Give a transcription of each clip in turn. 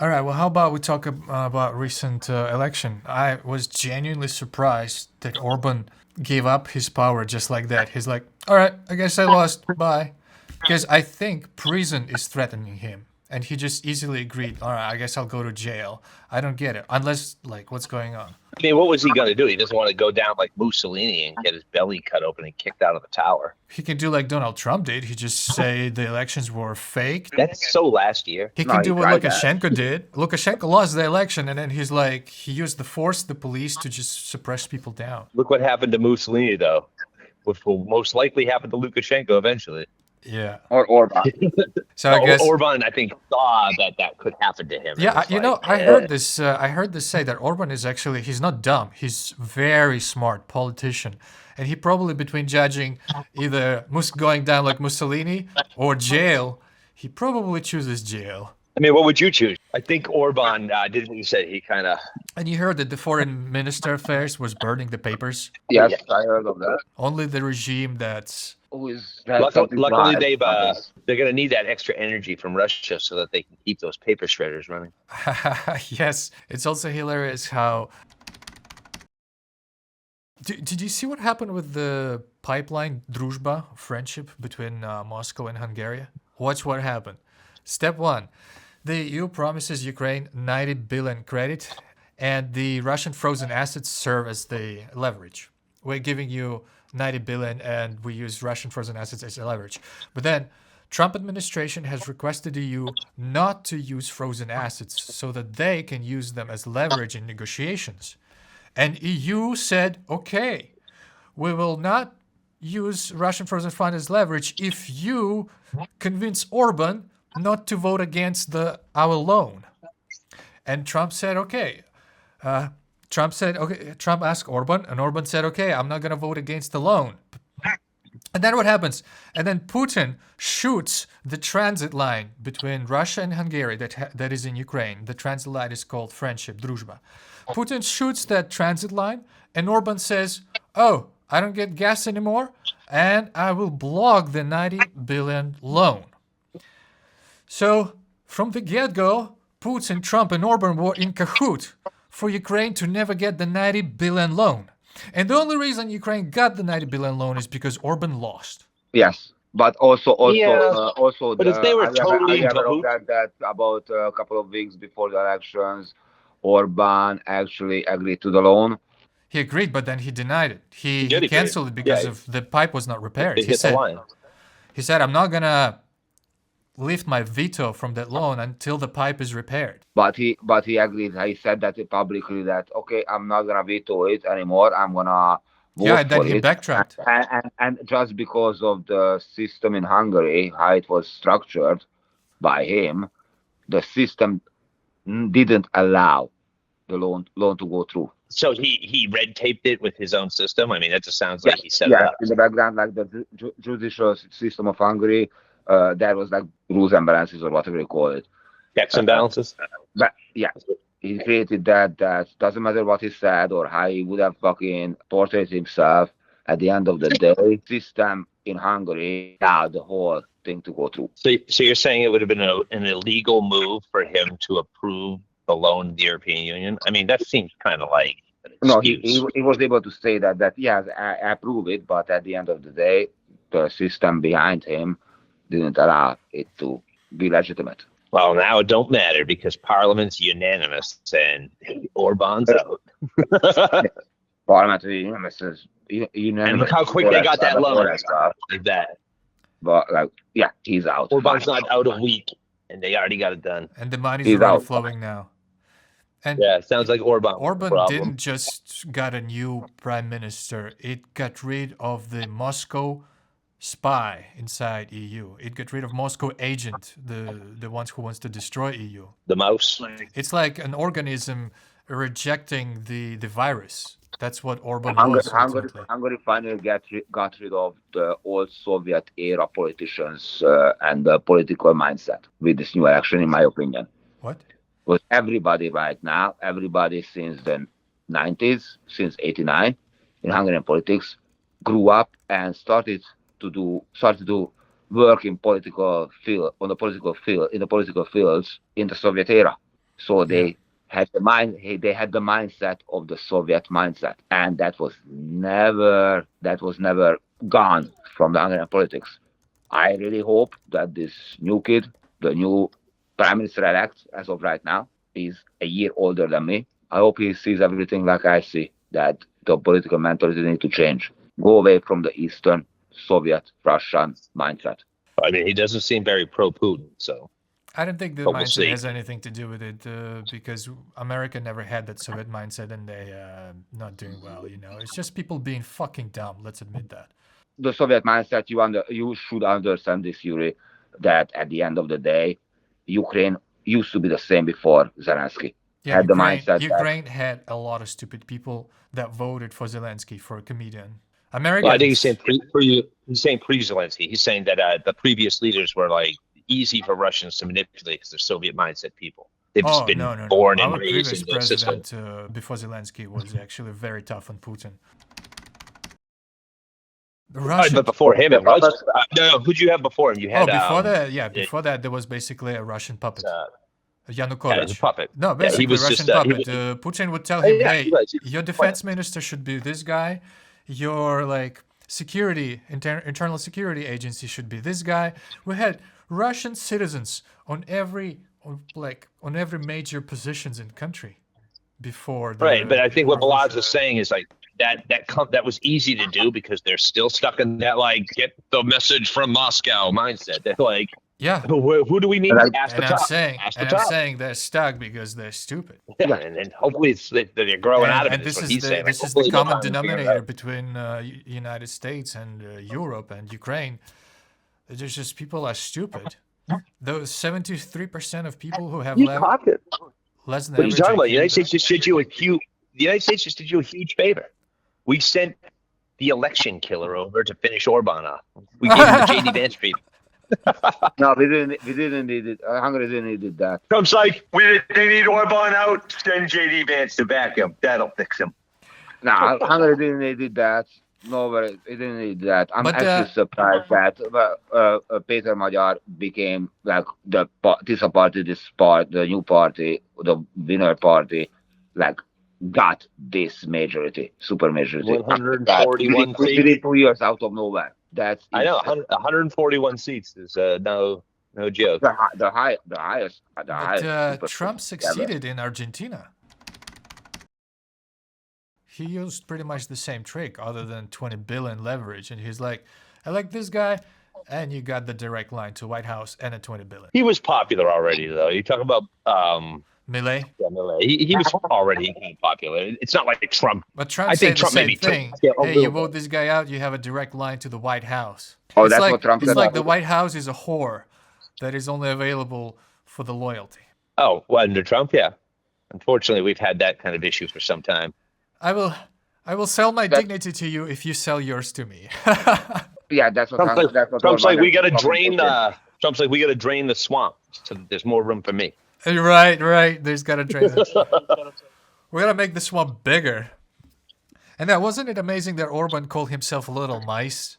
All right. Well, how about we talk about recent election? I was genuinely surprised that Orban gave up his power just like that. He's like, "All right, I guess I lost. Bye," because I think prison is threatening him, and he just easily agreed. All right, I guess I'll go to jail. I don't get it, unless like, what's going on? I mean, what was he going to do? He doesn't want to go down like Mussolini and get his belly cut open and kicked out of the tower. He can do like Donald Trump did. He just say the elections were fake. That's so last year. He No, can he do what tried that. Lukashenko did. Lukashenko lost the election, and then he's like, he used the force, the police, to just suppress people down. Look what happened to Mussolini, though, which will most likely happen to Lukashenko eventually. Yeah. Or Orban. So I guess. Orban, I think, saw that that could happen to him. Yeah, It was you know, like, I heard this. I heard this say that Orban is actually he's not dumb. He's very smart politician, and he probably between judging either going down like Mussolini or jail, he probably chooses jail. I mean, what would you choose? I think Orban did what you said. He kind of. And you heard that the foreign minister affairs was burning the papers. Yes, Yeah. I heard of that. Only the regime that's Who is had something Luckily, to hide. they're going to need that extra energy from Russia so that they can keep those paper shredders running. yes. It's also hilarious how. Did you see what happened with the pipeline Druzhba friendship between Moscow and Hungary? Watch what happened. Step one, the EU promises Ukraine 90 billion credit, and the Russian frozen assets serve as the leverage. We're giving you 90 billion, and we use Russian frozen assets as a leverage. But then, Trump administration has requested the EU not to use frozen assets so that they can use them as leverage in negotiations. And EU said, okay, we will not use Russian frozen fund as leverage if you convince Orban not to vote against our loan. And Trump said, okay. Trump asked Orban, and Orban said, okay, I'm not going to vote against the loan. And then what happens? And then Putin shoots the transit line between Russia and Hungary that is in Ukraine. The transit line is called Friendship, Druzhba. Putin shoots that transit line, and Orban says, oh, I don't get gas anymore, and I will block the 90 billion loan. So, from the get-go, Putin, Trump, and Orban were in cahoot for Ukraine to never get the 90 billion loan. And the only reason Ukraine got the 90 billion loan is because Orban lost. Yes, but also, Yeah, but if they were totally in I heard of cahoots, that about a couple of weeks before the elections, Orban actually agreed to the loan. He agreed, but then he denied it. He did agree. canceled it because Yeah. of the pipe was not repaired. they hit the line. He said, I'm not going to lift my veto from that loan until the pipe is repaired. But he agreed. He said that publicly that okay, I'm not gonna veto it anymore. I'm gonna vote Yeah, and then for he it. backtracked. And just because of the system in Hungary, how it was structured by him, the system didn't allow the loan to go through. So he red taped it with his own system. I mean, that just sounds like he set it Yeah, up. in the background, like the judicial system of Hungary, there was like rules and balances or whatever you call it. Checks and balances. But yeah, he created that doesn't matter what he said or how he would have fucking portrayed himself. At the end of the day, system in Hungary allowed the whole thing to go through. So you're saying it would have been an illegal move for him to approve the loan to the European Union? I mean, that seems kind of like an No, excuse. he was able to say that yes, I approve it, but at the end of the day, the system behind him didn't allow it to be legitimate. Well, now it don't matter because Parliament's unanimous and Orban's out. Parliamentary unanimous. And look how quick they got that loan. Like that. But like, yeah, he's out. Orban's not out a week, and they already got it done. And the money's He's already out. flowing now. And Yeah, sounds like Orban. Orban problem. didn't just got a new prime minister. It got rid of the Moscow spy inside EU. It got rid of Moscow agent, the ones who wants to destroy EU. The mouse. It's like an organism rejecting the virus. That's what Orban Hungary, was ultimately. Hungary finally got rid of the old Soviet era politicians and the political mindset with this new election, in my opinion. What? Because everybody right now, everybody since the 90s, since 89, in Hungarian politics, grew up and started to work in the political fields in the Soviet era. So they had the mindset of the Soviet mindset, and that was never gone from the Hungarian politics. I really hope that this new kid, the new prime minister elect, as of right now, is a year older than me. I hope he sees everything like I see, that the political mentality need to change. Go away from the Eastern Soviet Russian mindset. I mean, he doesn't seem very pro-Putin, so I don't think the But we'll mindset see. has anything to do with it because America never had that Soviet mindset and they not doing well. It's just people being fucking dumb. Let's admit that. The Soviet mindset, you should understand this, Yuri, that at the end of the day, Ukraine used to be the same before Zelensky. Yeah, Had the mindset that- Ukraine had a lot of stupid people that voted for Zelensky for a comedian. America. Well, I think he's saying pre-Zelensky. He's saying that the previous leaders were like easy for Russians to manipulate because they're Soviet mindset people. They've just been no. born Our and raised previous in the system. president before Zelensky was actually very tough on Putin. The Russian. But before him, it was. No, who'd you have before him? You had. Before that, there was basically a Russian puppet. Yanukovych. Yeah, it was a puppet. No, basically he was Russian just, puppet. Putin would tell him, yeah, "Hey, he was. your defense minister should be this guy. Your internal security agency should be this guy." We had Russian citizens on every major positions in country before. Right, but I think what Balaz revolution. is saying is like that was easy to do because they're still stuck in that like get the message from Moscow mindset. They're like, Yeah, who do we need? Ask the and top. I'm saying they're stuck because they're stupid. Yeah, and hopefully they're growing out of it. And this what is he's saying. this Like, is the hopefully common they'll finally figure it denominator out. between United States and Europe and Ukraine. There's just people are stupid. Those 73% of people who have You caught it. less than What are you average talking about? IQ, The United States just did you a huge favor. We sent the election killer over to finish Orban off. We gave him the JD Vance treatment. No, we didn't need it. Hungary didn't need that. Trump's like, they need Orban out. Send JD Vance to back him. That'll fix him. No, Hungary didn't need that. No, it didn't need that. I'm But, actually surprised that Peter Magyar became like the Tisza party, the new party, the winner party, like got this majority, super majority. 141 within 2 years out of nowhere. That's I know 141 seats is no joke. the highest. But Trump ever. succeeded in Argentina. He used pretty much the same trick, other than 20 billion leverage, and he's like, "I like this guy," and you got the direct line to White House and a 20 billion. He was popular already, though. You talk about Millet. Millet. He was already kind of popular. It's not like Trump. But Trump I said think the Trump same maybe thing. took a Hey, little you vote this guy out, you have a direct line to the White House. Oh, It's that's like, what Trump it's said. like the White House is a whore that is only available for the loyalty. Oh, well, under Trump, yeah. Unfortunately, we've had that kind of issue for some time. I will sell my dignity to you if you sell yours to me. Yeah, that's what Trump's like we got to Trump drain said. Trump's like we got to drain the swamp so that there's more room for me. Right. There's gotta drain it. We gotta make the swamp bigger. And that wasn't it amazing that Orban called himself little mice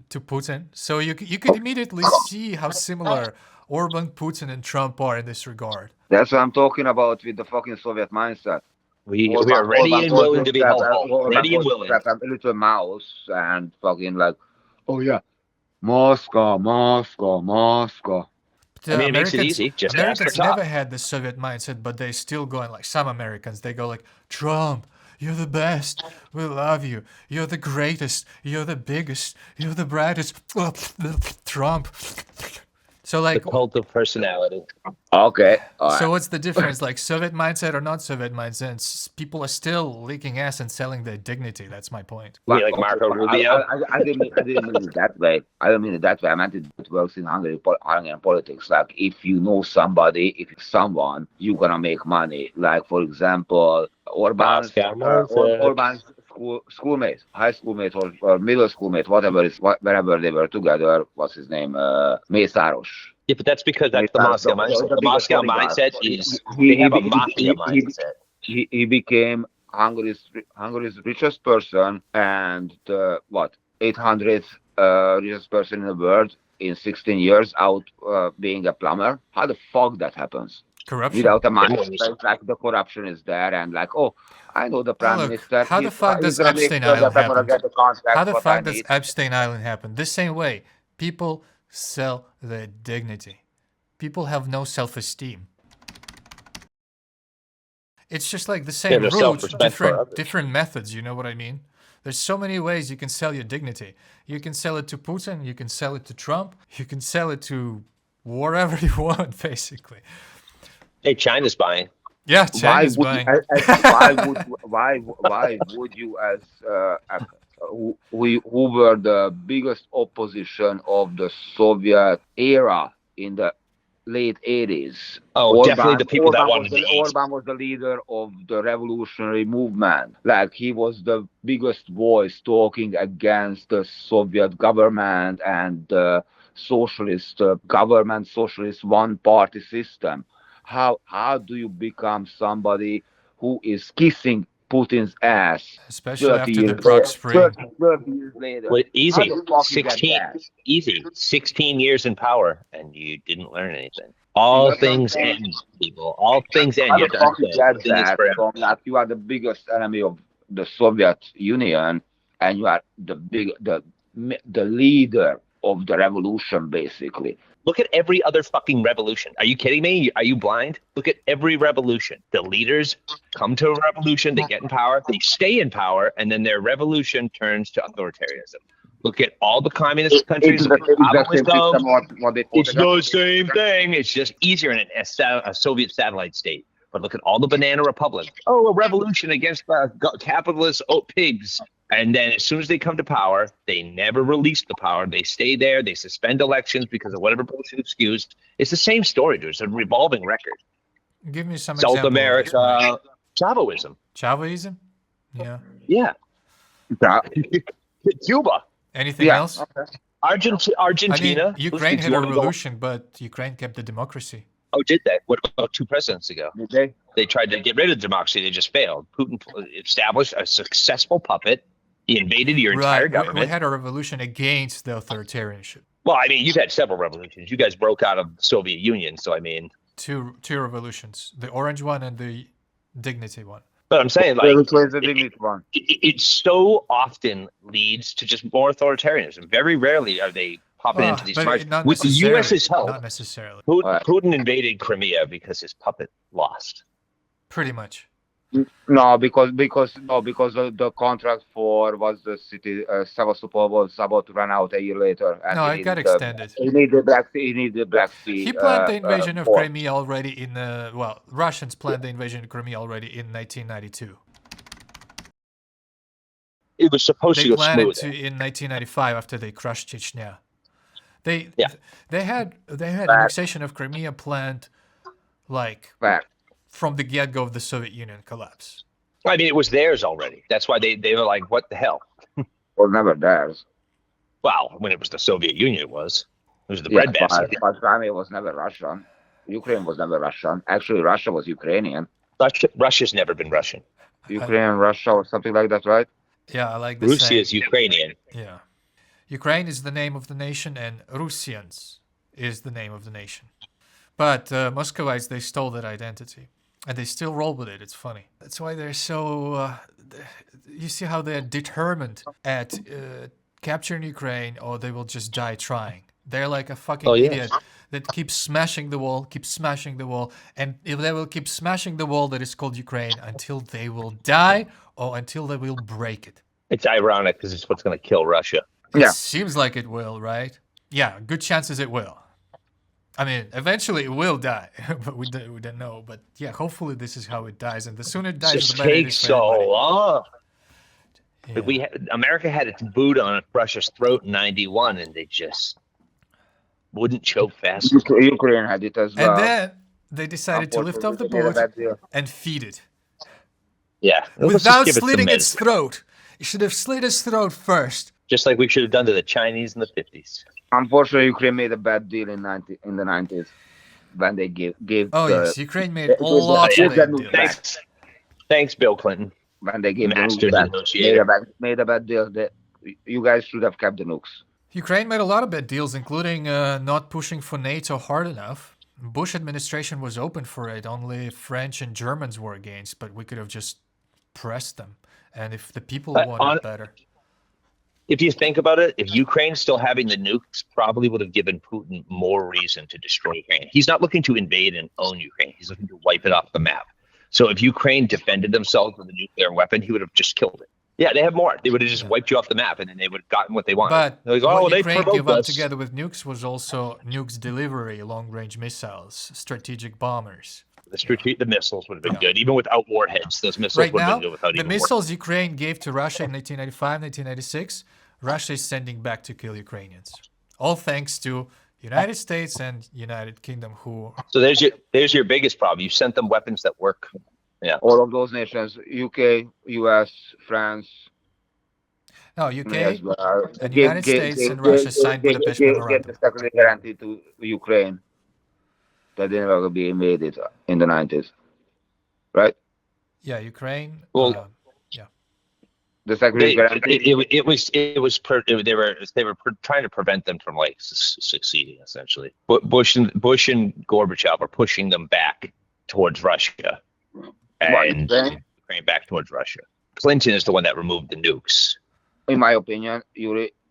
to Putin? So you could immediately see how similar Orban, Putin, and Trump are in this regard. That's what I'm talking about with the fucking Soviet mindset. We are ready and willing to be helpful. Ready and willing. I'm a little mouse and fucking like, oh yeah, Moscow. I mean, it makes it easy. Just ask the Americans top. never had the Soviet mindset, but they still going like some Americans. They go like, Trump, you're the best. We love you. You're the greatest. You're the biggest. You're the brightest. Trump. So The like, cult of personality. Okay. All right. so what's the difference? Like Soviet mindset or not Soviet mindset? People are still leaking ass and selling their dignity. That's my point. Be like Marco Rubio. I didn't mean it that way. I don't mean it that way. I meant it works in Hungarian politics. Like if you know somebody, if you're someone, you're gonna make money. Like for example, Orban's schoolmate, high schoolmate or middle schoolmate, wherever they were together. What's his name? Mészáros. Yeah, but that's because that's the Moscow mindset. The Moscow mindset is they have a mafia mindset. He became Hungary's richest person and the 800th richest person in the world in 16 years out being a plumber. How the fuck that happens? Corruption. without a mind. Everyone was- Like the corruption is there, and like, oh, I know the Oh, prime look, minister. how the fuck he's does gonna make Epstein sure Island that I'm gonna happen? get the contract How the what I fuck does need. Epstein Island happen? The same way. People sell their dignity. People have no self-esteem. It's just like the same no route, self-respect for others. different methods, you know what I mean? There's so many ways you can sell your dignity. You can sell it to Putin, you can sell it to Trump, you can sell it to wherever you want, basically. Hey, China's buying. Yeah, Why China's would, buying. why would you as who were the biggest opposition of the Soviet era in the late 80s? Oh, definitely the people that wanted was to eat. Orban was the leader of the revolutionary movement. Like he was the biggest voice talking against the Soviet government and the socialist government, socialist one-party system. How do you become somebody who is kissing Putin's ass Especially 30 after the years Prague later? Spring. 30 years later. Well, easy. How the fuck you get 16, that? easy. 16 years in power, and you didn't learn anything. All That's what I'm things saying. end, people. All things end. How You the have fuck to you get understand. Nothing is that forever. from like you are the biggest enemy of the Soviet Union and you are the leader of the revolution basically. Look at every other fucking revolution. Are you kidding me? Are you blind? Look at every revolution. The leaders come to a revolution, they get in power, they stay in power, and then their revolution turns to authoritarianism. Look at all the communist countries. It's Look at the Kabul same go. system what they fought It's the against. same thing. It's just easier in a Soviet satellite state. But look at all the banana republics. Oh, a revolution against capitalist pigs. And then as soon as they come to power, they never release the power. They stay there. They suspend elections because of whatever bullshit excuse. It's the same story, dude. It's a revolving record. Give me some South example of this, Mike. America, Chavoism. Chavoism? Yeah. Yeah. Yeah. Cuba. Anything Yeah, else? okay. Argentina. I mean, Ukraine had a Who's the- revolution, but Ukraine kept the democracy. Oh, did they? What about 2 presidents ago? Did they? They tried to get rid of democracy. They just failed. Putin established a successful puppet. He invaded your entire Right. We government. had a revolution against the authoritarianship. Well, I mean, you've had several revolutions. You guys broke out of the Soviet Union, so I mean, Two revolutions. The orange one and the dignity one. but I'm saying like Which was the dignity one? it so often leads to just more authoritarianism. Very rarely are they popping into these But marches. not With the necessarily. U.S.'s help, Not necessarily. Putin invaded Crimea because his puppet lost. Pretty much. No, because the contract for was the city Sevastopol was about to run out a year later. And No, he it got needed the- extended. He needed the Black Sea. He needed the Black Sea. He planned the invasion of port. Crimea already in Russians planned the invasion of Crimea already in 1992. It was supposed They to go planned it smooth. in 1995 after they crushed Chechnya. They had Fact. annexation of Crimea planned like Fact. from the get-go of the Soviet Union collapse. I mean, it was theirs already. That's why they were like, "What the hell?" Was never theirs. Well, when it was the Soviet Union, it was the Yeah, breadbasket. but Crimea was never Russian. Ukraine was never Russian. Actually, Russia was Ukrainian. Russia's never been Russian. Ukraine, Russia, or something like that, right? Yeah, I like the Russia saying. is Ukrainian. Yeah. Ukraine is the name of the nation and Russians is the name of the nation. But Muscovites, they stole that identity. And they still roll with it. It's funny. That's why they're so... you see how they're determined at capturing Ukraine or they will just die trying. They're like a fucking Oh, yeah. idiot that keeps smashing the wall, and if they will keep smashing the wall that is called Ukraine until they will die or until they will break it. It's ironic because it's what's going to kill Russia. Yeah. It seems like it will, right? Yeah, good chances it will. I mean, eventually it will die, but we don't know. But yeah, hopefully this is how it dies, and the sooner it dies, It just the better it takes is for so everybody. long. Yeah. But America had its boot on Russia's throat in '91, and they just wouldn't choke fast. Ukraine had it as well. And then they decided to lift off the Unfortunately, they made a boat bad deal. and feed it Yeah, let's just without give it some slitting its medicine. throat. You should have slit its throat first. Just like we should have done to the Chinese in the '50s. Unfortunately, Ukraine made a bad deal in the 90s when they gave Oh the, yes, Ukraine made it was lots a- of it was a bad new deals. Thanks, Bill Clinton. when they gave the Master nukes back. negotiator. Made a bad deal. That you guys should have kept the nukes. Ukraine made a lot of bad deals, including not pushing for NATO hard enough. Bush administration was open for it. Only French and Germans were against, but we could have just pressed them. And if the people wanted better. If you think about it, if Ukraine still having the nukes probably would have given Putin more reason to destroy Ukraine. He's not looking to invade and own Ukraine. He's looking to wipe it off the map. So if Ukraine defended themselves with a nuclear weapon, he would have just killed it. Yeah, they have more. They would have just wiped you off the map, and then they would have gotten what they wanted. But like, what Ukraine gave up together with nukes was also nukes delivery, long-range missiles, strategic bombers. The missiles would have been good, even without warheads. Those missiles would have been good without the missiles Ukraine gave to Russia in 1995, 1996, Russia is sending back to kill Ukrainians. All thanks to United States and United Kingdom, who. So there's your biggest problem. You sent them weapons that work. Yeah. All of those nations: UK, US, France. No, UK and United States and Russia signed Budapest Memorandum. Get the security guarantee to Ukraine that they never will be invaded in the 90s, right? Yeah, Ukraine. Well, the security guarantee. They were trying to prevent them from like succeeding essentially. But Bush and Gorbachev are pushing them back towards Russia, and Ukraine back towards Russia. Clinton is the one that removed the nukes. In my opinion,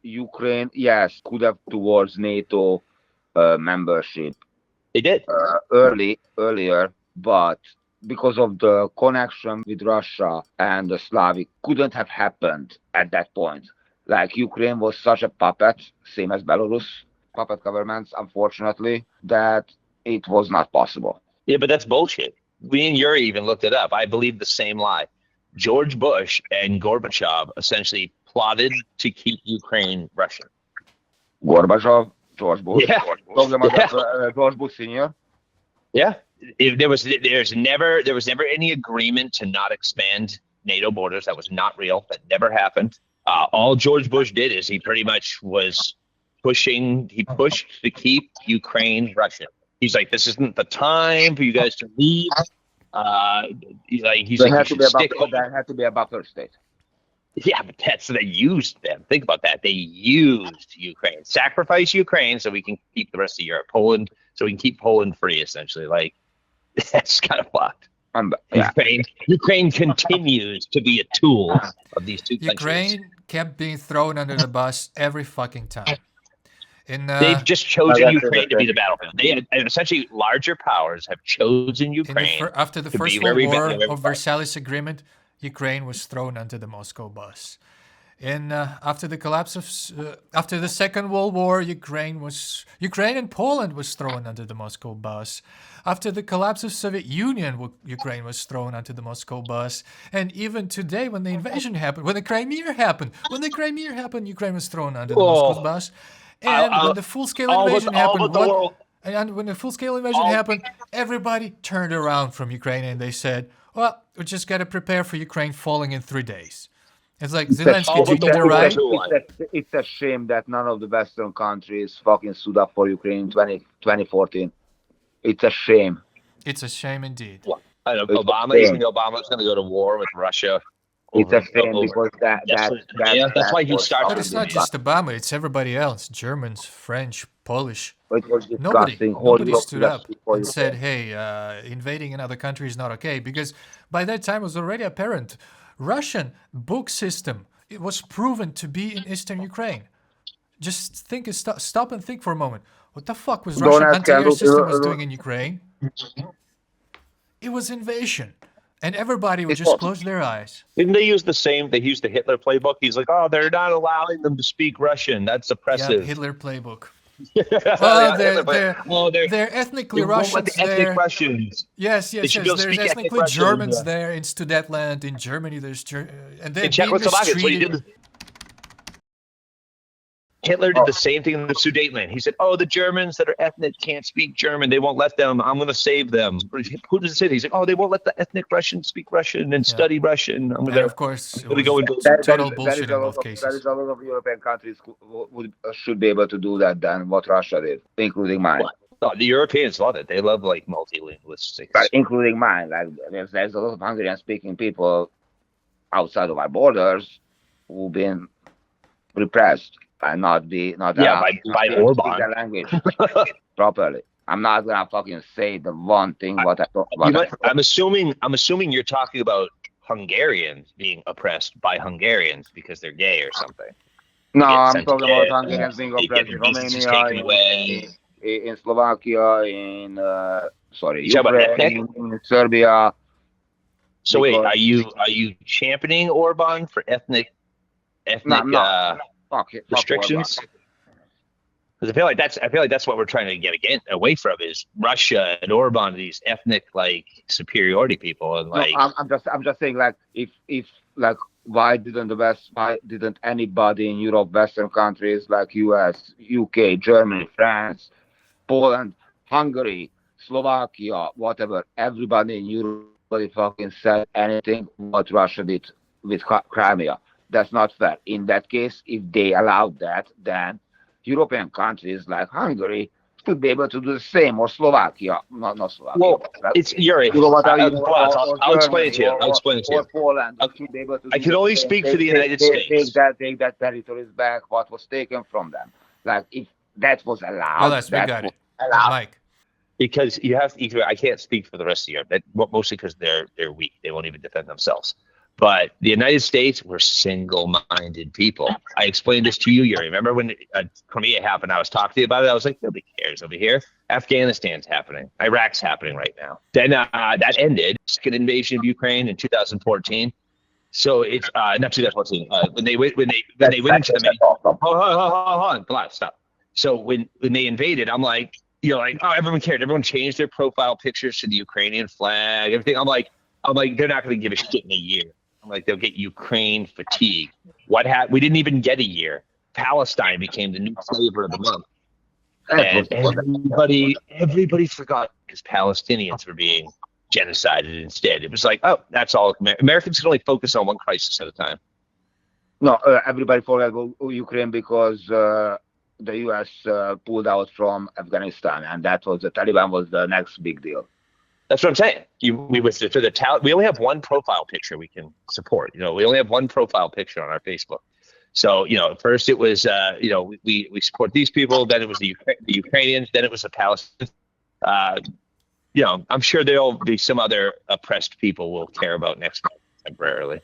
Ukraine, yes, could have towards NATO membership. They did earlier, but because of the connection with Russia and the Slavic, couldn't have happened at that point. Like Ukraine was such a puppet, same as Belarus, puppet governments, unfortunately, that it was not possible. Yeah, but that's bullshit. Me and Yuri even looked it up. I believe the same lie. George Bush and Gorbachev essentially plotted to keep Ukraine Russian. Gorbachev, George Bush. Yeah. George Bush Sr. Yeah. There was never any agreement to not expand NATO borders. That was not real. That never happened. All George Bush did is he pretty much was pushing. He pushed to keep Ukraine Russian. He's like, this isn't the time for you guys to leave. That had to be a buffer state. Yeah, but they used them. Think about that. They used Ukraine, sacrifice Ukraine so we can keep the rest of Europe, Poland, so we can keep Poland free. Essentially, like that's kind of fucked. Ukraine continues to be a tool of these two countries. Ukraine kept being thrown under the bus every fucking time. They've just chosen Ukraine to be the battlefield. Essentially, larger powers have chosen Ukraine. After the First World War of Versailles Agreement, Ukraine was thrown under the Moscow bus. After the Second World War, Ukraine and Poland was thrown under the Moscow bus. After the collapse of Soviet Union, Ukraine was thrown under the Moscow bus. And even today, when the invasion happened, when the Crimea happened, Ukraine was thrown under the Moscow bus. And when the full-scale invasion happened, everybody turned around from Ukraine and they said, "Well, we just got to prepare for Ukraine falling in 3 days." It's like Zelensky, did you right? It's a shame that none of the Western countries fucking stood up for Ukraine in 2014. It's a shame. It's a shame indeed. Well, I know Obama's going to go to war with Russia. It's a shame because that's why he started. But it's not just Obama; it's everybody else: Germans, French, Polish. Nobody stood up and said, "Hey, invading another country is not okay." Because by that time, it was already apparent. Russian book system, it was proven to be in Eastern Ukraine. Just stop and think for a moment. What the fuck was Russian anti-air system was doing in Ukraine? It was invasion. And everybody would just close their eyes. Didn't they use the same? They used the Hitler playbook. He's like, oh, they're not allowing them to speak Russian. That's oppressive. Yeah, Hitler playbook. Well, they're ethnically Russians there. Russians. Yes. There's ethnically Germans there in Sudetenland. In Germany, there's and they're being mistreated. Hitler did the same thing in the Sudetenland. He said, "Oh, the Germans that are ethnic can't speak German. They won't let them. I'm going to save them." Who does it say? He's like, "Oh, they won't let the ethnic Russians speak Russian and study Russian." Of course, it was total bullshit in both cases. There is a lot of European countries who should be able to do that than what Russia did, including mine. No, the Europeans love it. They love like multilingualistics. But including mine. Like there's a lot of Hungarian-speaking people outside of our borders who've been repressed. And not by Orban their language properly. I'm not gonna fucking say the one thing I, what I thought. you What I might, thought. I'm assuming you're talking about Hungarians being oppressed by Hungarians because they're gay or something. No, Getting I'm sent to talking about jail, Hungarians being they get oppressed their in visas Romania, taken away. in Slovakia, in sorry, You talk about ethnic. Ukraine, in Serbia, So wait, because are you championing Orban for no, I'm ethnic not. Fuck Orban. restrictions? Because I feel like that's what we're trying to get again away from is Russia and Orban, these ethnic like superiority people, and No, like I'm just saying like if like why didn't anybody in Europe, Western countries like US, UK, Germany, France, Poland, Hungary, Slovakia, whatever, everybody in Europe nobody fucking said anything what Russia did with Crimea. That's not fair. In that case, if they allowed that, then European countries like Hungary should be able to do the same, or Slovakia, not Slovakia, well, but like, it's you're you know what I, you know, Boaz, or I'll explain it Germany to you. I'll explain it to you. or Poland I, should be able to I do can the only same. speak for the United States Take that territories back. What was taken from them? Like if that was allowed, Let's we got it. allowed. Mike. because I can't speak for the rest of Europe. That mostly because they're weak. They won't even defend themselves. But the United States, we're single-minded people. I explained this to you, Yuri. Remember when Crimea happened? I was talking to you about it. I was like, nobody cares over here. Afghanistan's happening. Iraq's happening right now. Then that ended. Second invasion of Ukraine in 2014. So it's not 2014. When they went into the hold on, relax, stop. So when they invaded, I'm like, you're like, oh, everyone cared. Everyone changed their profile pictures to the Ukrainian flag, everything. I'm like, they're not going to give a shit in a year. I'm like, they'll get Ukraine fatigue. What happened? We didn't even get a year. Palestine became the new flavor of the month, and everybody forgot because Palestinians were being genocided instead. It was like, oh, that's all. Americans can only focus on one crisis at a time. No, everybody forgot Ukraine because the U.S. Pulled out from Afghanistan, and that was the Taliban was the next big deal. That's what I'm saying. We only have one profile picture we can support. We only have one profile picture on our Facebook. So first it was we support these people. Then it was the Ukrainians. Then it was the Palestinians. I'm sure there'll be some other oppressed people we'll care about next temporarily.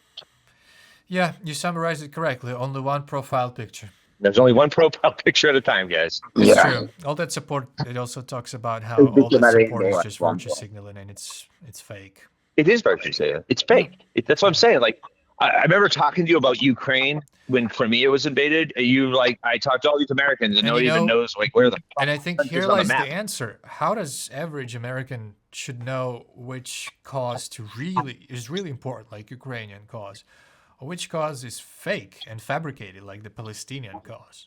Yeah, you summarized it correctly. Only one profile picture. There's only one profile picture at a time, guys. It's true. All that support, it also talks about how all that support is just virtue signaling and it's fake. It is virtue signaling. It's fake. That's what I'm saying. Like, I remember talking to you about Ukraine when Crimea was invaded. I talked to all these Americans and nobody even knows where the fuck. And I think here lies the answer. How does average American should know which cause is really important, like Ukrainian cause? Or which cause is fake and fabricated, like the Palestinian cause?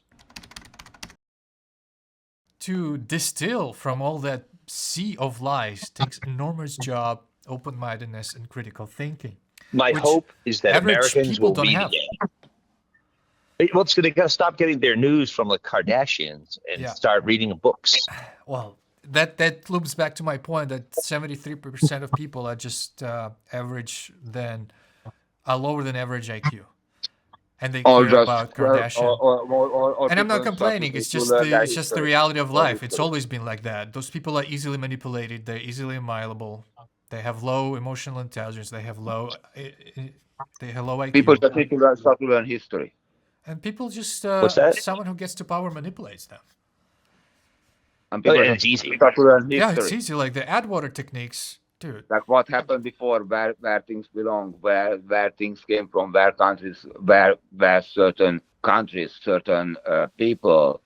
To distill from all that sea of lies takes enormous job, open-mindedness, and critical thinking. My hope is that Americans will don't read have. Again. Well, so they got to stop getting their news from the Kardashians and start reading books. Well, that loops back to my point that 73% of people are just average are lower than average IQ, and they care about Kardashian. And I'm not complaining. It's just the reality of life. It's always been like that. Those people are easily manipulated. They're easily malleable. They have low emotional intelligence. They have low IQ. People just need to start to learn history. And people just someone who gets to power manipulates them. And people it's easy. Start to learn history. Yeah, it's easy. Like the Adwater techniques. Dude. Like what happened before, where things belong, where things came from, where certain countries, certain people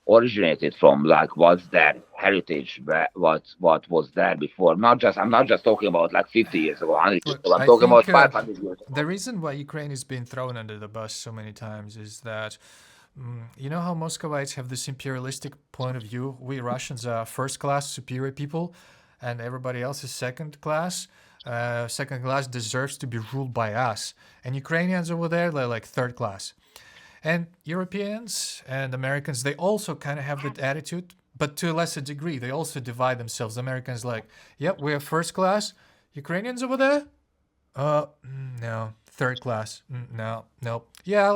originated from, like what's their heritage, what was there before. I'm not just talking about like 50 years ago, 100 years ago. I'm talking about 500 years ago. The reason why Ukraine has been thrown under the bus so many times is that you know how Muscovites have this imperialistic point of view? We Russians are first-class superior people, and everybody else is second class. Second class deserves to be ruled by us. And Ukrainians over there, they're like third class. And Europeans and Americans, they also kind of have that attitude, but to a lesser degree. They also divide themselves. Americans like, yep, we're first class. Ukrainians over there? No, third class. No, nope. Yeah,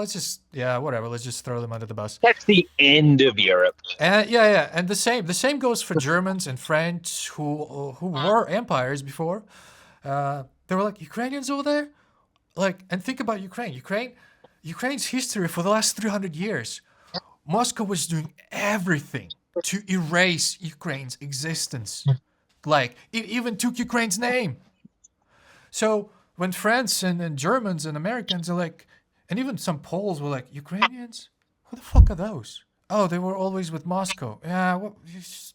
whatever. Let's just throw them under the bus. That's the end of Europe. And yeah, and the same goes for Germans and French who were empires before. They were like Ukrainians over there, like, and think about Ukraine. Ukraine's history for the last 300 years. Moscow was doing everything to erase Ukraine's existence. Like, it even took Ukraine's name. So when France and Germans and Americans are like, and even some Poles were like, Ukrainians? Who the fuck are those? Oh, they were always with Moscow. Yeah, well,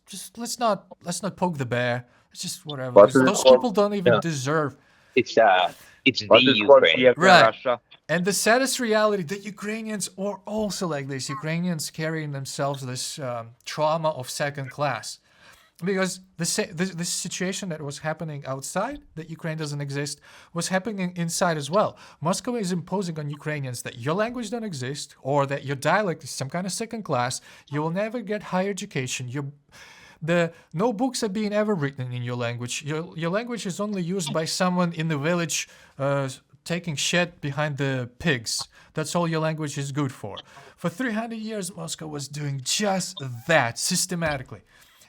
just let's not poke the bear. It's just whatever. Those people don't even deserve. It's the Ukraine. Right. Russia. And the saddest reality that Ukrainians are also like this. Ukrainians carrying themselves this trauma of second class. Because this situation that was happening outside, that Ukraine doesn't exist, was happening inside as well. Moscow is imposing on Ukrainians that your language don't exist, or that your dialect is some kind of second class. You will never get higher education. No books are being ever written in your language. Your language is only used by someone in the village taking shit behind the pigs. That's all your language is good for. For 300 years, Moscow was doing just that systematically.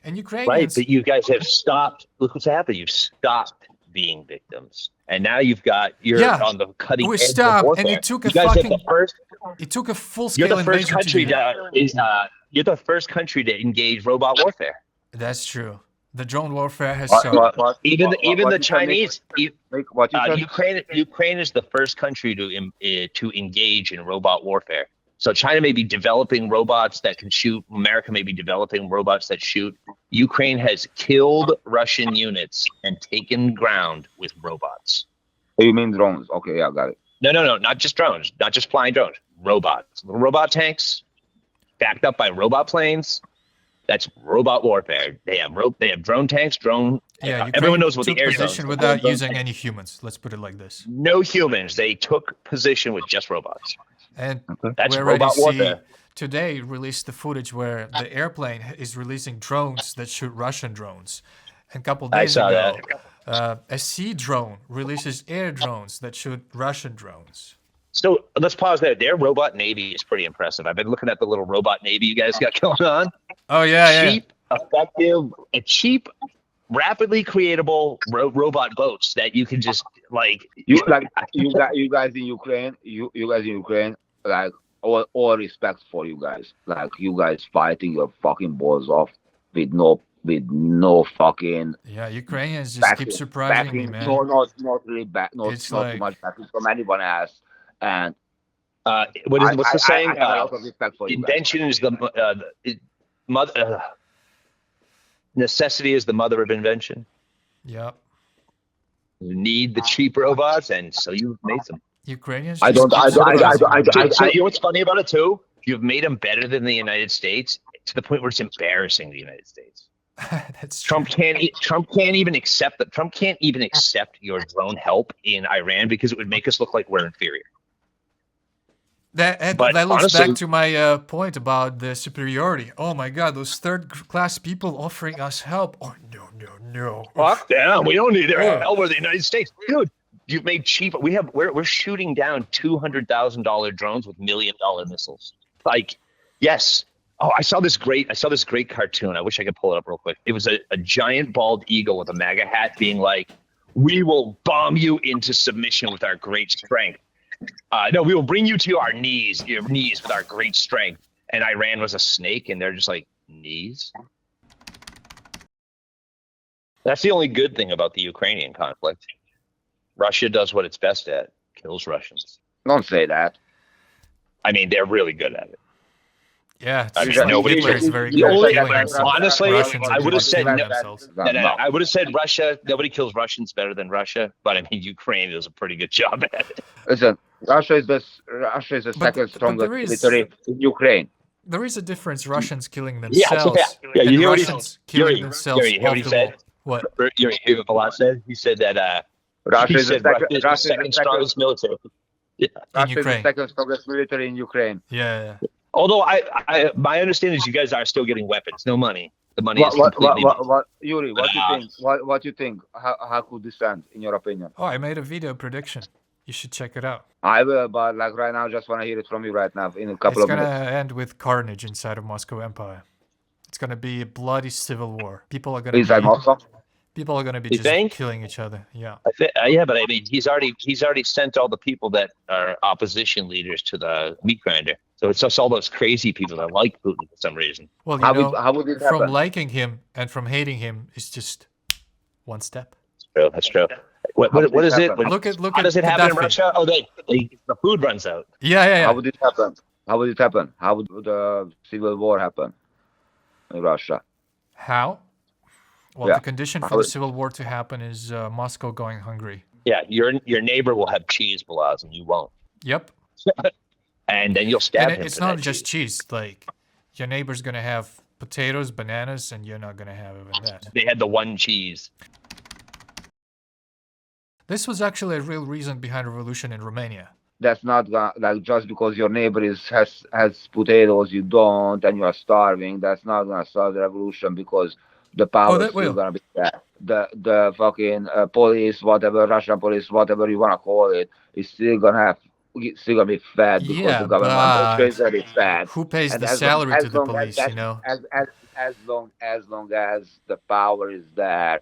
And Ukrainians... Right, but you guys have stopped. Look what's happened. You've stopped being victims. And now you're on the cutting edge of warfare. And it took it took a full-scale invasion You're the first country to engage robot warfare. That's true. The drone warfare has even the Chinese. Ukraine is the first country to engage in robot warfare. So China may be developing robots that can shoot. America may be developing robots that shoot. Ukraine has killed Russian units and taken ground with robots. You mean drones? Okay, yeah, got it. No, not just drones, not just flying drones. Robots, robot tanks, backed up by robot planes. That's robot warfare. They have drone tanks, everyone knows what the air position without using any humans. Let's put it like this. No humans. They took position with just robots. And that's we robot warfare. Today released the footage where the airplane is releasing drones that shoot Russian drones. And a couple days ago, a sea drone releases air drones that shoot Russian drones. So let's pause there. Their robot navy is pretty impressive. I've been looking at the little robot navy you guys got going on. Oh yeah, cheap, rapidly creatable robot boats that you can just you guys in Ukraine. You guys in Ukraine, like all respect for you guys. Like you guys fighting your fucking balls off with no fucking. Yeah, Ukrainians just keep surprising me, man. No, not really back. Not too much backing from anyone else. And what's the saying? I have a lot of respect for invention is the mother. Necessity is the mother of invention. Yep. You need the cheap robots, and so you've made them. Ukrainians. You know what's funny about it too? You've made them better than the United States to the point where it's embarrassing the United States. That's true. Trump can't even accept that. Trump can't even accept your drone help in Iran because it would make us look like we're inferior. That looks back to my point about the superiority. Oh my God, those third-class people offering us help. Oh no! Fuck them. We don't need their help. We're the United States, dude. You've made cheap. We're shooting down $200,000 drones with $1 million missiles. Like, yes. Oh, I saw this great cartoon. I wish I could pull it up real quick. It was a giant bald eagle with a MAGA hat being like, "We will bomb you into submission with our great strength. No, we will bring you to your knees with our great strength." And Iran was a snake, and they're just like, knees? That's the only good thing about the Ukrainian conflict. Russia does what it's best at, kills Russians. Don't say that. I mean, they're really good at it. Yeah, Hitler is very good. Honestly, I would have said I would have said Russia. Nobody kills Russians better than Russia, but I mean, Ukraine does a pretty good job at it. Listen, Russia is the second strongest military in Ukraine. There is a difference. Russians killing themselves. Yeah. You hear Russians killing themselves. You hear what he said? What? You hear what Balazs said? He said that Russia is the second strongest military. Russia is the second strongest military in Ukraine. Yeah. Although my understanding is you guys are still getting weapons, no money. The money is completely. Yuri, what do you think? What do you think? How could this end, in your opinion? Oh, I made a video prediction. You should check it out. I will, but like right now, just want to hear it from you right now in a couple It's of gonna minutes. end with carnage inside of Moscow Empire. It's gonna be a bloody civil war. People are gonna Inside be Moscow? just think? killing each other. Yeah. Yeah, but I mean, he's already sent all the people that are opposition leaders to the meat grinder. So it's just all those crazy people that like Putin for some reason. Well, How would it from happen? liking him and from hating him is just one step. That's true. What would is it it? happen? Look How at does it happen in Gaddafi. Russia? Oh, the food runs out. Yeah. How would it happen? How would it happen? How would the civil war happen in Russia? How? Well, Yeah. the condition for the civil war to happen is Moscow going hungry. Yeah, your neighbor will have cheese balloons and you won't, Yep. and then you'll stab And him. it's for not that just cheese. Like, your neighbor's gonna have potatoes, bananas, and you're not gonna have even that. They had the one cheese. This was actually a real reason behind revolution in Romania. That's not like just because your neighbor has potatoes, you don't, and you are starving. That's not gonna solve the revolution because the power that is still will. gonna be there. The fucking police, whatever Russian police, whatever you wanna call it, is still gonna be fed because Yeah, the government but is very fed. who pays And the as salary to the long as police, that- you know? as long as the power is there,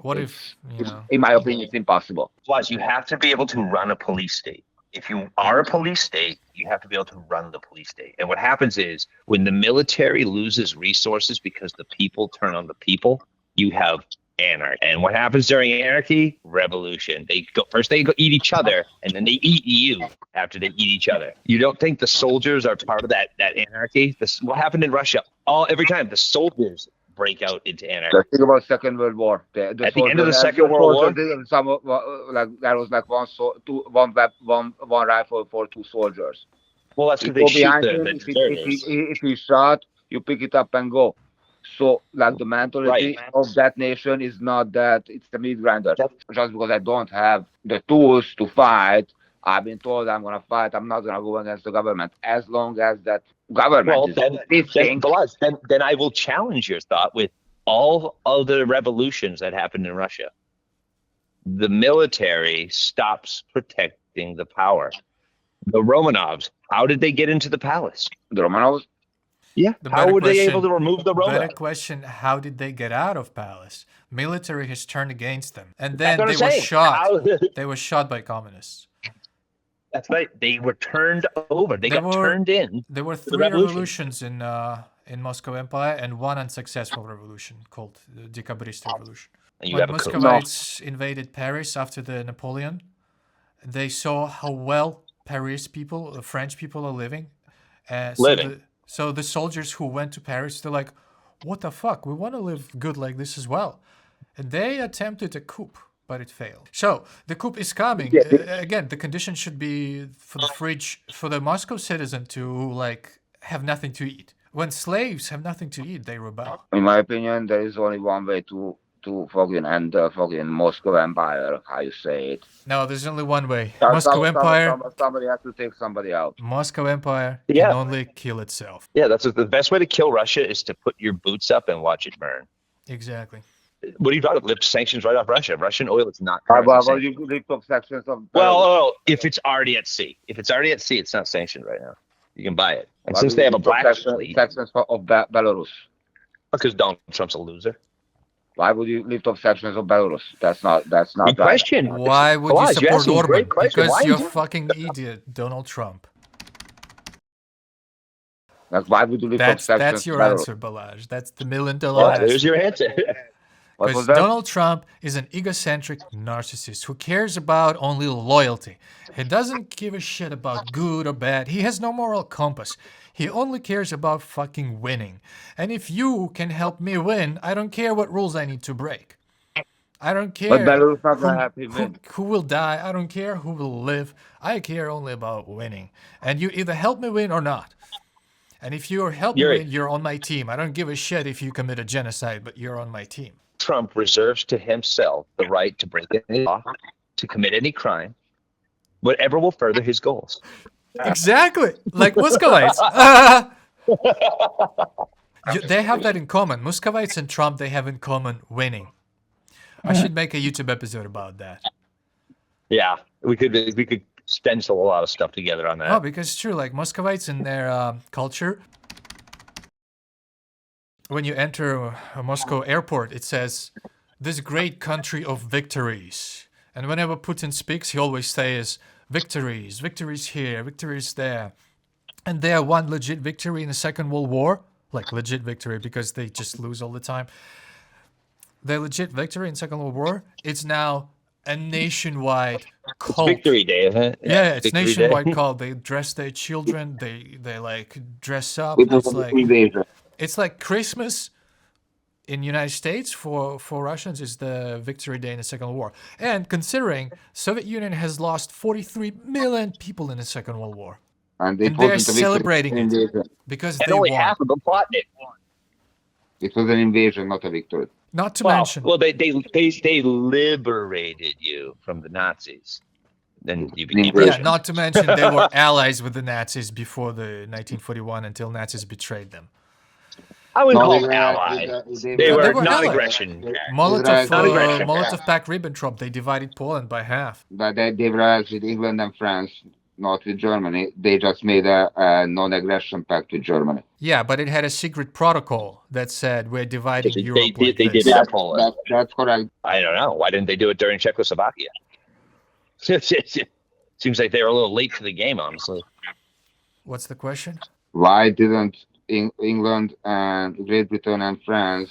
What if, in my opinion, it's impossible. Plus, you have to be able to run a police state. If you are a police state, you have to be able to run the police state. And what happens is when the military loses resources because the people turn on the people, you have anarchy. And what happens during anarchy? Revolution. They go eat each other, and then they eat you after they eat each other. You don't think the soldiers are part of that anarchy? What happened in Russia? Every time the soldiers break out into anarchy. Let's think about Second World War. At the end of the Second World War, there was like one rifle for two soldiers. Well, that's You because they go shoot behind him. the If deserters. he shot, you pick it up and go. So, like the mentality Right. of that nation is not that it's a meat grinder. Just because I don't have the tools to fight, I've been told I'm gonna fight. I'm not gonna go against the government as long as that government Well, is then I will challenge your thought with all of the revolutions that happened in Russia. The military stops protecting the power. The Romanovs, how did they get into the palace? The Romanovs. Yeah. The How better were they question- able to remove the better Romanovs? question, how did they get out of palace? Military has turned against them. And That's then what they I'm were saying. shot. They were shot by communists. That's right. They were turned over. They got were- turned in. There were The three revolution. revolutions in Moscow Empire and one unsuccessful revolution called the Decabrist Revolution. And you When have a coup. Muscovites invaded Paris after the Napoleon, they saw how well Paris people, French people are living. Living. So the soldiers who went to Paris, they're like, what the fuck? We want to live good like this as well. And they attempted a coup, but it failed. So the coup is coming. Again, the condition should be for the Moscow citizen to like have nothing to eat. When slaves have nothing to eat, they rebel. In my opinion, there is only one way to fucking end the fucking Moscow Empire, how you say it. No, there's only one way. Moscow Empire. Somebody has to take somebody out. Moscow Empire Yeah. can only kill itself. Yeah, that's the best way to kill Russia is to put your boots up and watch it burn. Exactly. What are you talking about? Lift sanctions right off Russia. Russian oil is not. But currently sanctioned. you lift up sections of. If it's already at sea. If it's already at sea, it's not sanctioned right now. You can buy it. And Why since would they you have a lift up black sections fleet, of Belarus. because Donald Trump's a loser. Why would you lift up sections of Belarus? That's not Good right. question. Why would Balazs, you you're support asking a Orban? great question. Because Why you're you- fucking idiot, Donald Trump. Like, why would you lift up sections That's your of Belarus? answer, Balazs. That's the $1 million Well, answer. there's your answer. What was Because that? Donald Trump is an egocentric narcissist who cares about only loyalty. He doesn't give a shit about good or bad. He has no moral compass. He only cares about fucking winning. And if you can help me win, I don't care what rules I need to break. I don't care But Belarus not gonna have him win. who will die. I don't care who will live. I care only about winning. And you either help me win or not. And if you're helping Yuri. me, you're on my team. I don't give a shit if you commit a genocide, but you're on my team. Trump reserves to himself the right to break any law, to commit any crime, whatever will further his goals. Exactly, like Muscovites. They have that in common. Muscovites and Trump, they have in common winning. I should make a YouTube episode about that. Yeah, we could stencil a lot of stuff together on that. Oh, because it's true. Like Muscovites in their culture, when you enter a Moscow airport, it says, "This great country of victories." And whenever Putin speaks, he always says, "Victories, victories here, victories there." And their one legit victory in the Second World War, like legit victory because they just lose all the time. Their legit victory in Second World War, it's now a nationwide It's cult. Victory Day, isn't it? Yeah, it's Victory nationwide Day. cult. They dress their children. They like dress up. It was It's an like invasion. Christmas in United States for Russians is the Victory Day in the Second World War. And considering Soviet Union has lost 43 million people in the Second World War, And it and they're wasn't a victory, celebrating it was an it invasion. because And they only won. half of them fought it. It was an invasion, not a victory. Not to Well, mention, they liberated you from the Nazis. Then you became Invasion. yeah, Russian. not to mention they were allies with the Nazis before the 1941 until Nazis betrayed them. I wouldn't No, call they them were- allies. they They were- were were non-aggression. Molotov, Non-aggression. Molotov-Pact-Ribbentrop, they divided Poland by half. But they were allies with England and France, not with Germany. They just made a non-aggression pact with Germany. Yeah, but it had a secret protocol that said we're dividing They Europe did- like they this. did it. Poland. That's correct. I don't know. Why didn't they do it during Czechoslovakia? Seems like they were a little late to the game, honestly. What's the question? Why didn't England and Great Britain and France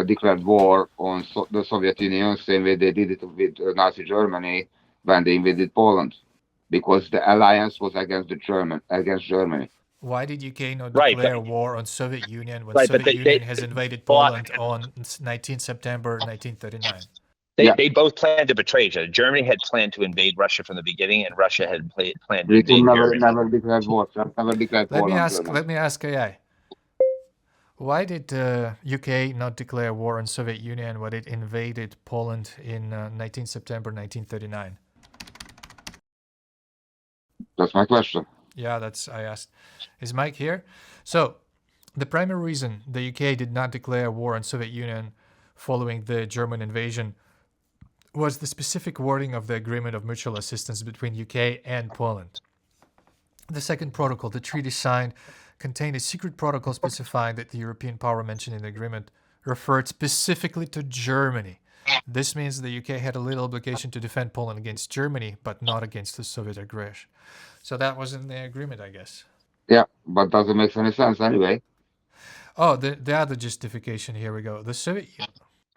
declared war on the Soviet Union, same way they did it with Nazi Germany when they invaded Poland? Because the alliance was against Germany. Why did UK not Right, declare war on Soviet Union when Right, but Soviet they Union has invaded fought- Poland on 19 September 1939? They both planned to betray each other. Germany had planned to invade Russia from the beginning, and Russia had planned to Britain invade never, Germany. never declared war. France never declared war on Germany. Let me ask AI. Why did UK not declare war on Soviet Union when it invaded Poland in 19 September 1939? That's my question. Yeah, I asked. Is Mike here? So, the primary reason the UK did not declare war on Soviet Union following the German invasion was the specific wording of the Agreement of Mutual Assistance between UK and Poland. The second protocol, the treaty signed, contained a secret protocol specifying that the European power mentioned in the agreement referred specifically to Germany. This means the UK had a legal obligation to defend Poland against Germany, but not against the Soviet aggression. So that was in the agreement, I guess. Yeah, but doesn't make any sense anyway. Oh, the other justification, here we go. The Soviet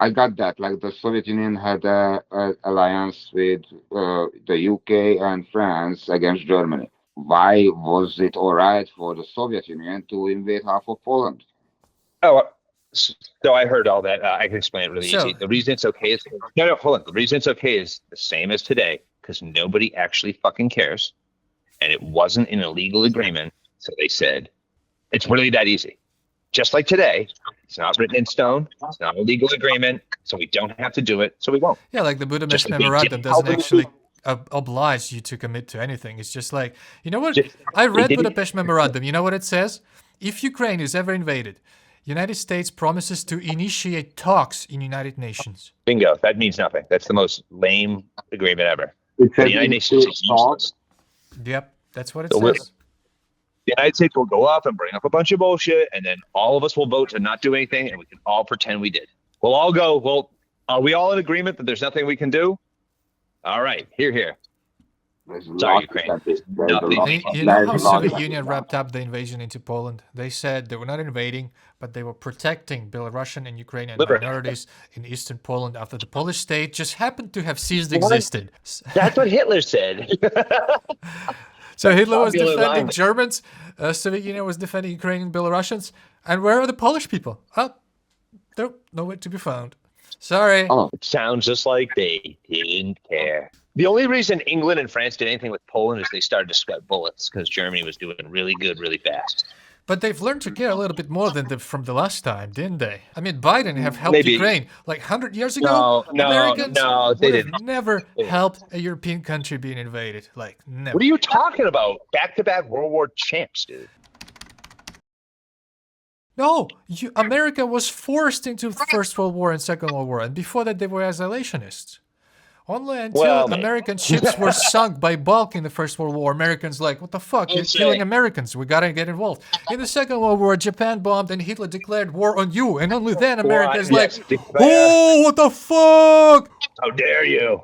I got that. Like the Soviet Union had a alliance with the UK and France against Germany. Why was it all right for the Soviet Union to invade half of Poland? Oh, so I heard all that. I can explain it really So- easy. The reason it's okay is hold on. The reason it's okay is the same as today because nobody actually fucking cares, and it wasn't an illegal agreement. So they said it's really that easy. Just like today, it's not written in stone. It's not a legal agreement, so we don't have to do it. So we won't. Yeah, like the Budapest Just like they Memorandum did doesn't how they actually oblige you to commit to anything. It's just like, you know what? Just- I read didn't- Budapest Memorandum. You know what it says? If Ukraine is ever invaded, United States promises to initiate talks in United Nations. Bingo. That means nothing. That's the most lame agreement ever. It The United Nations is useless. Yep, that's what it So says. The United States will go up and bring up a bunch of bullshit, and then all of us will vote to not do anything, and we can all pretend we did. We'll all go, well, are we all in agreement that there's nothing we can do? All right, here. Sorry, Ukraine. Nothing. And you know how Soviet Union wrapped up the invasion into Poland? They said they were not invading, but they were protecting Belarusian and Ukrainian Liberty. minorities in eastern Poland after the Polish state just happened to have ceased existed. That's what Hitler said. So Hitler was Popular defending line. Germans, Soviet Union was defending Ukrainian Belarusians, and where are the Polish people? Oh, they're nowhere to be found. Sorry. Oh, It sounds just like they didn't care. The only reason England and France did anything with Poland is they started to sweat bullets because Germany was doing really good, really fast. But they've learned to care a little bit more than from the last time, didn't they? I mean, Biden have helped Maybe. Ukraine like 100 years ago. No, Americans no, they would have didn't. never helped a European country being invaded. Like, never. What are you talking about? Back-to-back World War champs, dude. No, America was forced into the First World War and Second World War, and before that they were isolationists. Only until Well, maybe. American ships were sunk by bulk in the First World War. Americans like, what the fuck? You're killing Americans. We gotta get involved. In the Second World War, Japan bombed and Hitler declared war on you. And only then America's like, oh, what the fuck? How dare you?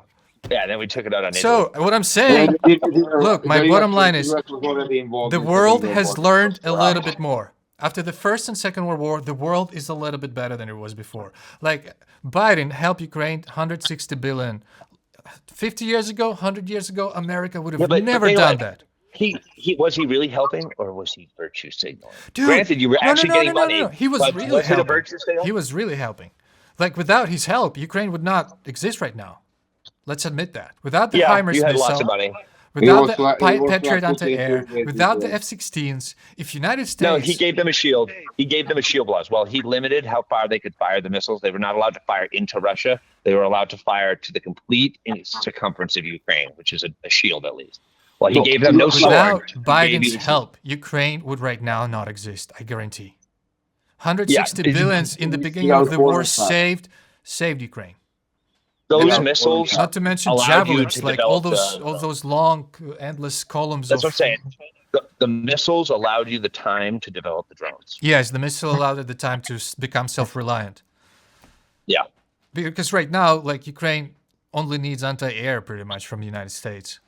Yeah, then we took it out on So, what I'm saying, look, my bottom line is, the world has learned a little bit more. After the First and Second World War, the world is a little bit better than it was before. Like, Biden helped Ukraine 160 billion. 50 years ago, 100 years ago, America would have never done that. He was he really helping, or was he virtue signaling? Dude, Granted, you were actually getting money. No. He was really helping. He was really helping. Like, without his help, Ukraine would not exist right now. Let's admit that. Without the HIMARS you had missile, lots of money. without the Patriot anti-air, without the F-16s, if United States... No, he gave them a shield. He gave them a shield blast. Well, he limited how far they could fire the missiles. They were not allowed to fire into Russia. They were allowed to fire to the complete circumference of Ukraine, which is a shield at least. Well, he gave them no sword. Without Biden's help, Ukraine would right now not exist, I guarantee. 160 billions in the beginning of the war saved Ukraine. Those missiles, not to mention javelins, like all those long, endless columns. That's what I'm saying. The missiles allowed you the time to develop the drones. Yes, the missile allowed at the time to become self-reliant. Yeah. Because right now, like, Ukraine only needs anti-air pretty much from the United States.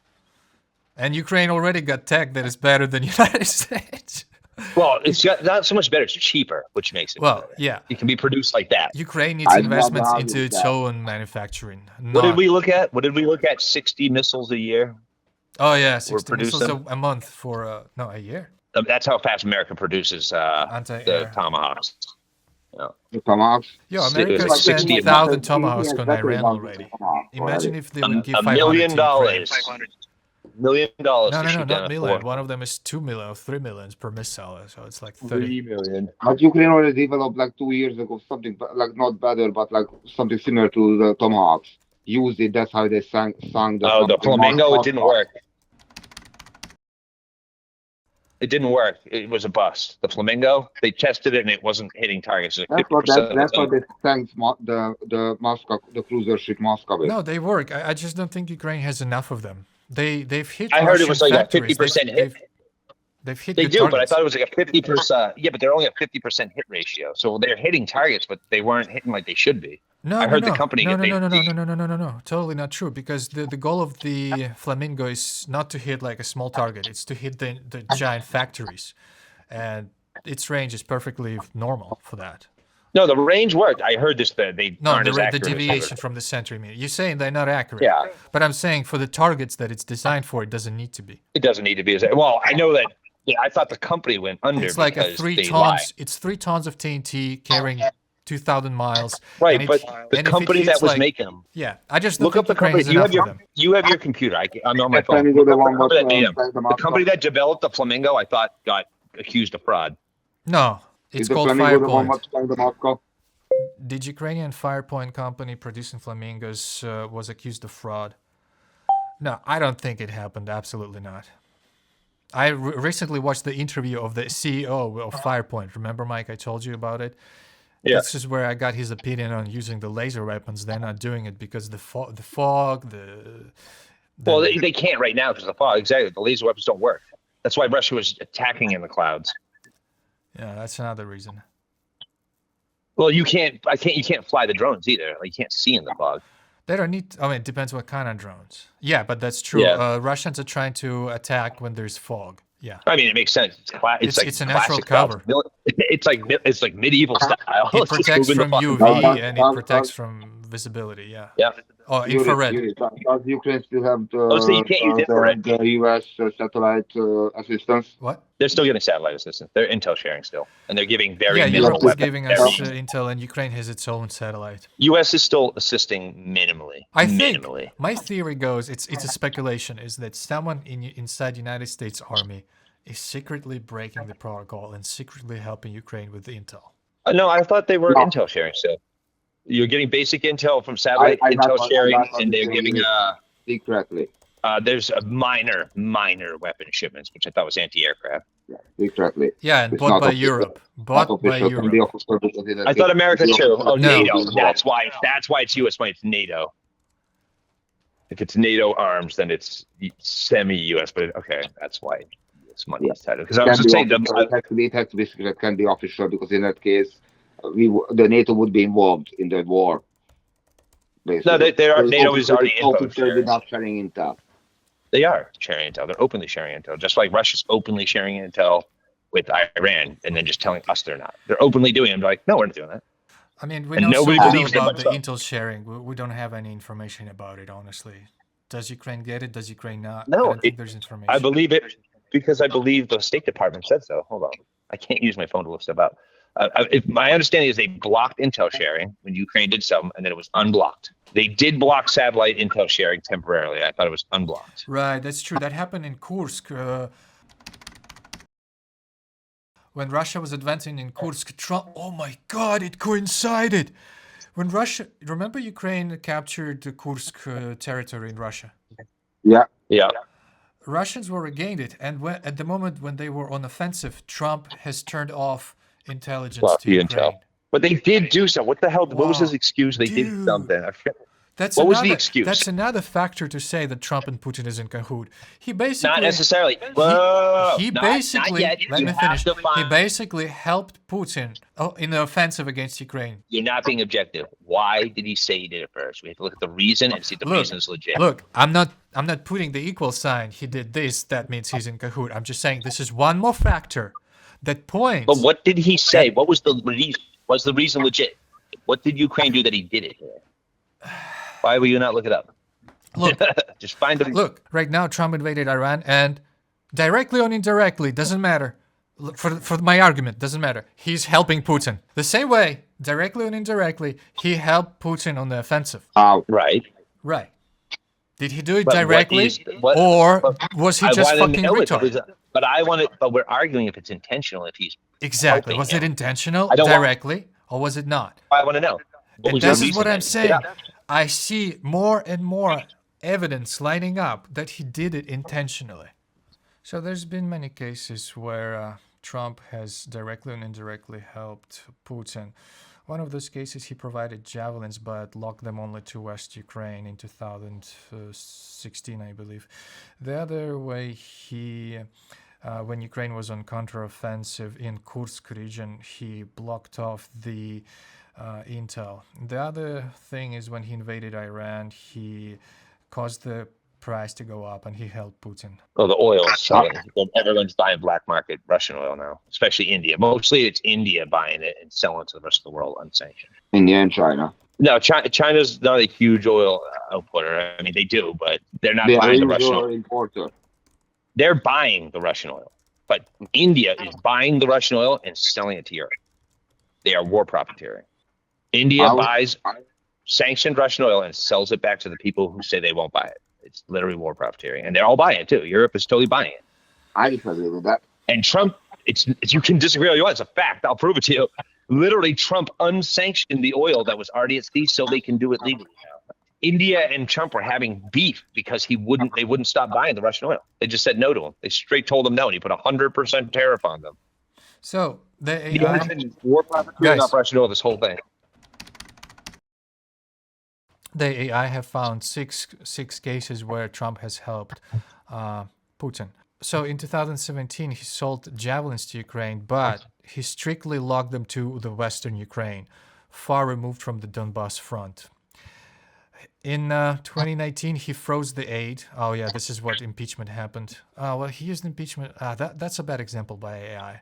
And Ukraine already got tech that is better than the United States. Well, it's not so much better; it's cheaper, which makes it. Well, better. yeah, it can be produced like that. Ukraine needs investments into its own manufacturing. What did we look at? 60 missiles a year. Oh yeah, 60 missiles a month for a year. That's how fast America produces the Tomahawks. Yeah. The Tomahawks. Yeah, America spent 1,000 Tomahawks on Iran already. Imagine if they would give $500 million. $1 million. No, not million. One of them is 2 million or 3 millions per missile, so it's like 30 million. But Ukraine already developed like 2 years ago something like not better, but like something similar to the Tomahawks. Used it. That's how they sang the Flamingo. It didn't work. It didn't work. It was a bust. The Flamingo, they tested it and it wasn't hitting targets. Like that's what they sank the cruiser ship Moscow. No, they work. I just don't think Ukraine has enough of them. They've hit. I heard it was like a 50% hit. They've hit. They do, targets. but I thought it was like a 50%. Yeah, but they're only a 50% hit ratio, so they're hitting targets, but they weren't hitting like they should be. No, I heard the company. No, totally not true. Because the goal of the Flamingo is not to hit like a small target; it's to hit the giant factories, and its range is perfectly normal for that. No, the range worked. I heard this. The deviation from the center. I mean, you're saying they're not accurate. Yeah. But I'm saying for the targets that it's designed for, it doesn't need to be. It doesn't need to be. Well, I know that. Yeah, I thought the company went under. It's like a 3 tons. It's 3 tons of TNT carrying 2,000 miles. Right, but the company that was making them. Yeah, I just look up the company. You have your computer. I'm on my phone. The company that developed the Flamingo, I thought, got accused of fraud. No. It's called Firepoint. The Ukrainian Firepoint company producing flamingos was accused of fraud. No, I don't think it happened. Absolutely not. I recently watched the interview of the CEO of Firepoint. Remember, Mike? I told you about it. Yeah. This is where I got his opinion on using the laser weapons. They're not doing it because the fog. Well, they can't right now because of the fog. Exactly. The laser weapons don't work. That's why Russia was attacking in the clouds. Yeah, that's another reason. Well, you can't fly the drones either. Like, you can't see in the fog. They don't need. I mean, it depends what kind of drones. Yeah, but that's true. Yeah. Russians are trying to attack when there's fog. Yeah. I mean, it makes sense. It's a natural cover. It's like medieval style. It protects from UV and it protects from visibility. Yeah. Yeah. Oh, infrared. Does Ukraine still have so you can't use infrared. The U.S. Satellite assistance? What? They're still getting satellite assistance. They're intel sharing still, and they're giving very minimal Europe is weapons. Giving us intel, and Ukraine has its own satellite. U.S. is still assisting minimally. I think my theory goes, it's a speculation, is that someone inside United States Army is secretly breaking the protocol and secretly helping Ukraine with the intel. No, I thought they were intel sharing still. You're getting basic intel from satellite intel sharing, and they're giving secretly. There's a minor weapon shipments, which I thought was anti-aircraft. Yeah, secretly. Yeah, and bought by Europe. Bought by Europe. I thought America too. Oh, no. NATO. That's why it's U.S. money. It's NATO. If it's NATO arms, then it's semi-U.S. But okay, that's why it's money is tied. Because I was just saying, it has to be secret. It can be official because in that case, the NATO would be involved in the war. Basically. No, they are. NATO is already without sharing intel. They are sharing intel. They're openly sharing intel, just like Russia's openly sharing intel with Iran, and then just telling us they're not. They're openly doing it. They're like, no, we're not doing that. I mean, we know so little about the intel sharing. We don't have any information about it, honestly. Does Ukraine get it? Does Ukraine not? No, I don't think there's information. I believe it because I believe the State Department said so. Hold on. I can't use my phone to look stuff up. If my understanding is they blocked intel sharing when Ukraine did some, and then it was unblocked. They did block satellite intel sharing temporarily. I thought it was unblocked. Right, that's true. That happened in Kursk. When Russia was advancing in Kursk, Trump, oh my God, it coincided. When Russia, remember Ukraine captured the Kursk territory in Russia? Yeah. Yeah. Russians were regained it. And at the moment when they were on offensive, Trump has turned off intelligence to Ukraine. Intel. But they did do so. What the hell? What was his excuse? They did something. What was the excuse? That's another factor to say that Trump and Putin is in cahoot. He basically not necessarily. He basically let me finish. He basically helped Putin in the offensive against Ukraine. You're not being objective. Why did he say he did it first? We have to look at the reason and see if the reason is legit. Look, I'm not putting the equal sign. He did this. That means he's in cahoot. I'm just saying this is one more factor that points. But what did he say? What was the reason? Was the reason legit? What did Ukraine do that he did it? Why will you not look it up? Look, just find it. Look, right now Trump invaded Iran, and directly or indirectly, doesn't matter. For my argument, doesn't matter. He's helping Putin. The same way, directly or indirectly, he helped Putin on the offensive. Right. Right. Did he do it directly, or was he just fucking retarded? But we're arguing if it's intentional. If he's exactly. Was it intentional directly, or was it not? I want to know. And this is what I'm saying. I see more and more evidence lining up that he did it intentionally. So there's been many cases where Trump has directly and indirectly helped Putin. One of those cases, he provided javelins, but locked them only to West Ukraine in 2016, I believe. The other way, when Ukraine was on counteroffensive in Kursk region, he blocked off the intel. The other thing is when he invaded Iran, he caused the price to go up and he helped Putin. Oh, the oil is selling. Everyone's buying black market Russian oil now, especially India. Mostly it's India buying it and selling it to the rest of the world unsanctioned. India and China. No, China's not a huge oil outputter. I mean, they do, but they're not buying the Russian oil. Importer. They're buying the Russian oil, but India is buying the Russian oil and selling it to Europe. They are war profiteering. India buys sanctioned Russian oil and sells it back to the people who say they won't buy it. It's literally war profiteering, and they're all buying it too. Europe is totally buying it. I disagree with that. And Trump, it's you can disagree all you want. It's a fact. I'll prove it to you. Literally, Trump unsanctioned the oil that was already at sea, so they can do it legally now. India and Trump were having beef because they wouldn't stop buying the Russian oil. They just said no to him. They straight told him no, and he put 100% tariff on them. So the AI, war profiteering off Russian oil. This whole thing. The AI have found six cases where Trump has helped Putin. So in 2017, he sold javelins to Ukraine, but he strictly locked them to the western Ukraine, far removed from the Donbas front. In 2019, he froze the aid. Oh yeah, this is what impeachment happened. Well, he used impeachment. That's a bad example by AI.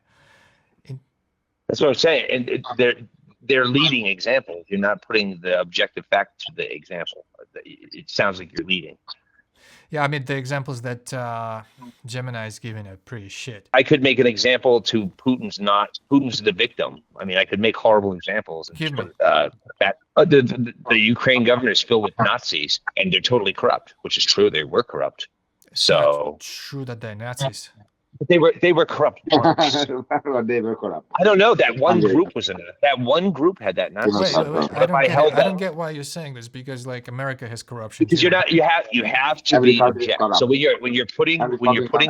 That's what I'm saying. And they're leading examples. You're not putting the objective fact to the example. It sounds like you're leading. Yeah, I mean, the examples that Gemini is giving are pretty shit. I could make an example to Putin's the victim. I mean, I could make horrible examples. The Ukraine government is filled with Nazis, and they're totally corrupt, which is true. They were corrupt. So true that they're Nazis. But they were corrupt. They were corrupt. I don't know. That one group was in it. That one group had that Nazi. I don't get why you're saying this, because like America has corruption. Because you have to be objective. So when you're putting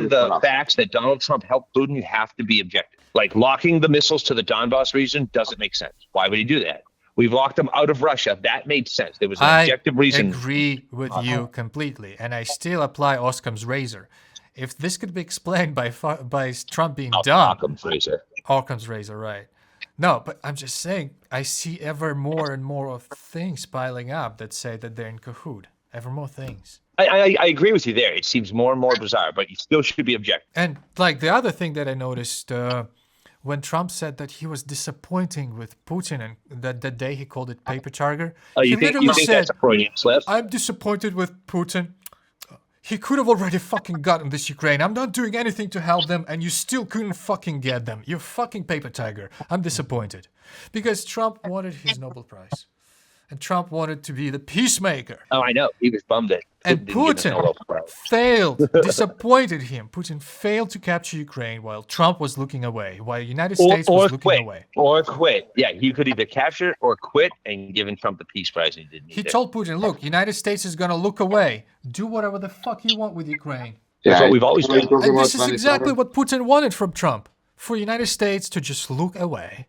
the facts that Donald Trump helped Putin, you have to be objective. Like locking the missiles to the Donbas region doesn't make sense. Why would he do that? We've locked them out of Russia. That made sense. There was an I objective reason. agree with you completely, and I still apply Occam's razor. If this could be explained by Trump being dumb, Occam's razor. Occam's razor, right? No, but I'm just saying, I see ever more and more of things piling up that say that they're in cahoot. Ever more things. I agree with you there. It seems more and more bizarre, but you still should be objective. And like the other thing that I noticed when Trump said that he was disappointing with Putin and that the day he called it paper tiger, Oh, he you think literally said, that's a Freudian slip? I'm disappointed with Putin. He could have already fucking gotten this Ukraine. I'm not doing anything to help them, and you still couldn't fucking get them. You fucking paper tiger. I'm disappointed. Because Trump wanted his Nobel Prize. And Trump wanted to be the peacemaker. Oh, I know. He was bummed that And didn't give him the Nobel Putin Prize. failed, disappointed him. Putin failed to capture Ukraine while Trump was looking away, while the United States was looking quit. away. Or quit. Yeah, he could either capture or quit and given Trump the peace prize, and he didn't. He either. told Putin, look, United States is going to look away. Do whatever the fuck you want with Ukraine. That's what we've always done. And this is exactly what Putin wanted from Trump. For United States to just look away